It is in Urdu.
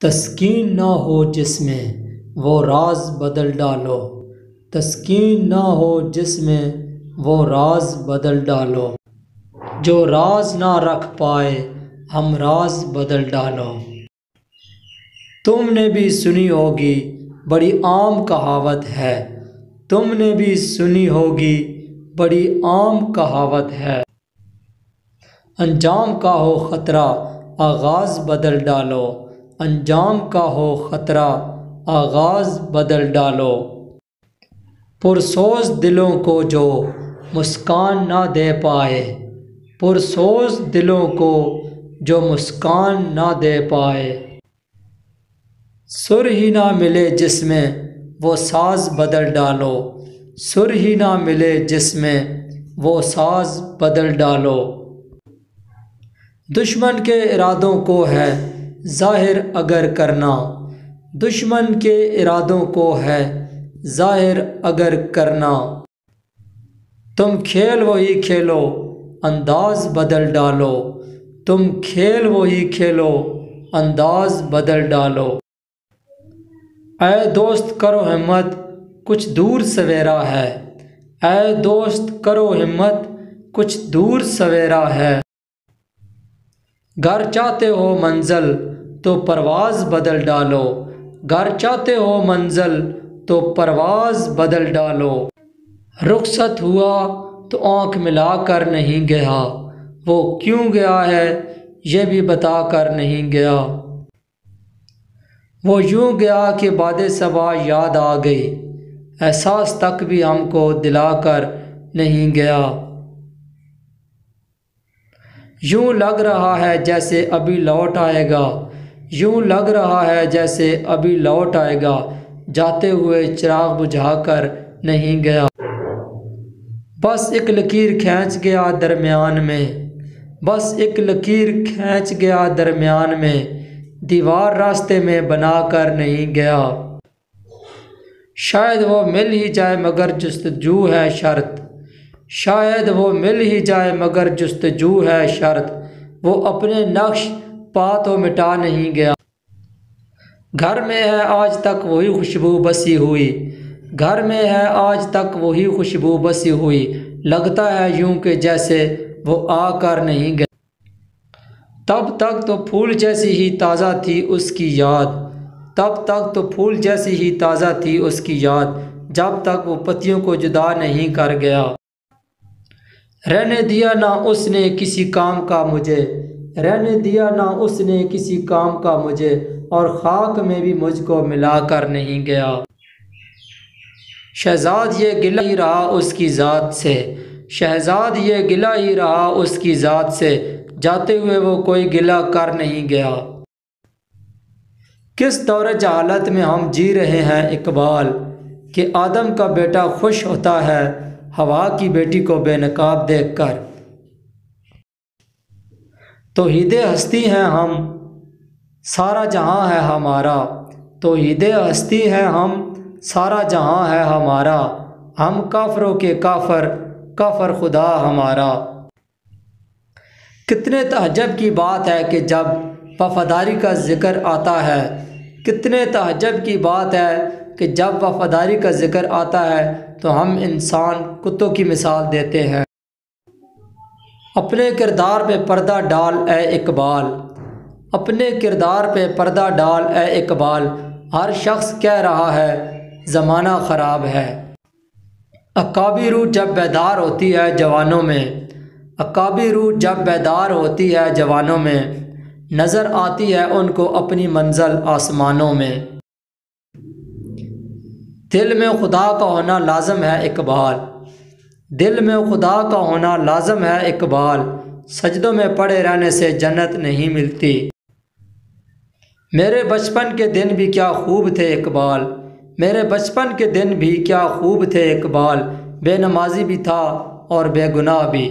تسکین نہ ہو جس میں وہ راز بدل ڈالو، تسکین نہ ہو جس میں وہ راز بدل ڈالو، جو راز نہ رکھ پائے ہم راز بدل ڈالو۔ تم نے بھی سنی ہوگی بڑی عام کہاوت ہے، تم نے بھی سنی ہوگی بڑی عام کہاوت ہے، انجام کا ہو خطرہ آغاز بدل ڈالو، انجام کا ہو خطرہ آغاز بدل ڈالو۔ پرسوز دلوں کو جو مسکان نہ دے پائے، پرسوز دلوں کو جو مسکان نہ دے پائے، سر ہی نہ ملے جس میں وہ ساز بدل ڈالو، سر ہی نہ ملے جس میں وہ ساز بدل ڈالو۔ دشمن کے ارادوں کو ہے ظاہر اگر کرنا، دشمن کے ارادوں کو ہے ظاہر اگر کرنا، تم کھیل وہی کھیلو انداز بدل ڈالو، تم کھیل وہی کھیلو انداز بدل ڈالو۔ اے دوست کرو ہمت کچھ دور سویرا ہے، اے دوست کرو ہمت کچھ دور سویرا ہے، گر چاہتے ہو منزل تو پرواز بدل ڈالو، گر چاہتے ہو منزل تو پرواز بدل ڈالو۔ رخصت ہوا تو آنکھ ملا کر نہیں گیا، وہ کیوں گیا ہے یہ بھی بتا کر نہیں گیا، وہ یوں گیا کہ باد صبا یاد آ گئی، احساس تک بھی ہم کو دلا کر نہیں گیا۔ یوں لگ رہا ہے جیسے ابھی لوٹ آئے گا، یوں لگ رہا ہے جیسے ابھی لوٹ آئے گا، جاتے ہوئے چراغ بجھا کر نہیں گیا، بس ایک لکیر کھینچ گیا درمیان میں، بس ایک لکیر کھینچ گیا درمیان میں، دیوار راستے میں بنا کر نہیں گیا۔ شاید وہ مل ہی جائے مگر جستجو ہے شرط، شاید وہ مل ہی جائے مگر جستجو ہے شرط، وہ اپنے نقش پا تو مٹا نہیں گیا۔ گھر میں ہے آج تک وہی خوشبو بسی ہوئی، گھر میں ہے آج تک وہی خوشبو بسی ہوئی، لگتا ہے یوں کہ جیسے وہ آ کر نہیں گیا۔ تب تک تو پھول جیسی ہی تازہ تھی اس کی یاد، تب تک تو پھول جیسی ہی تازہ تھی اس کی یاد، جب تک وہ پتیوں کو جدا نہیں کر گیا۔ رہنے دیا نہ اس نے کسی کام کا مجھے، رہنے دیا نہ اس نے کسی کام کا مجھے، اور خاک میں بھی مجھ کو ملا کر نہیں گیا۔ شہزاد یہ گلہ ہی رہا اس کی ذات سے، شہزاد یہ گلہ ہی رہا اس کی ذات سے، جاتے ہوئے وہ کوئی گلہ کر نہیں گیا۔ کس دور جہالت میں ہم جی رہے ہیں اقبال، کہ آدم کا بیٹا خوش ہوتا ہے حوا کی بیٹی کو بے نقاب دیکھ کر۔ توحید ہستی ہیں ہم سارا جہاں ہے ہمارا، توحید ہستی ہیں ہم سارا جہاں ہے ہمارا، ہم کافروں کے کافر کافر خدا ہمارا۔ کتنے تعجب کی بات ہے کہ جب وفاداری کا ذکر آتا ہے، کتنے تعجب کی بات ہے کہ جب وفاداری کا ذکر آتا ہے تو ہم انسان کتوں کی مثال دیتے ہیں۔ اپنے کردار پہ پردہ ڈال اے اقبال، اپنے کردار پہ پردہ ڈال اے اقبال، ہر شخص کہہ رہا ہے زمانہ خراب ہے۔ عقابی روح جب بیدار ہوتی ہے جوانوں میں، عقابی روح جب بیدار ہوتی ہے جوانوں میں، نظر آتی ہے ان کو اپنی منزل آسمانوں میں۔ دل میں خدا کا ہونا لازم ہے اقبال، دل میں خدا کا ہونا لازم ہے اقبال، سجدوں میں پڑے رہنے سے جنت نہیں ملتی۔ میرے بچپن کے دن بھی کیا خوب تھے اقبال، میرے بچپن کے دن بھی کیا خوب تھے اقبال، بے نمازی بھی تھا اور بے گناہ بھی۔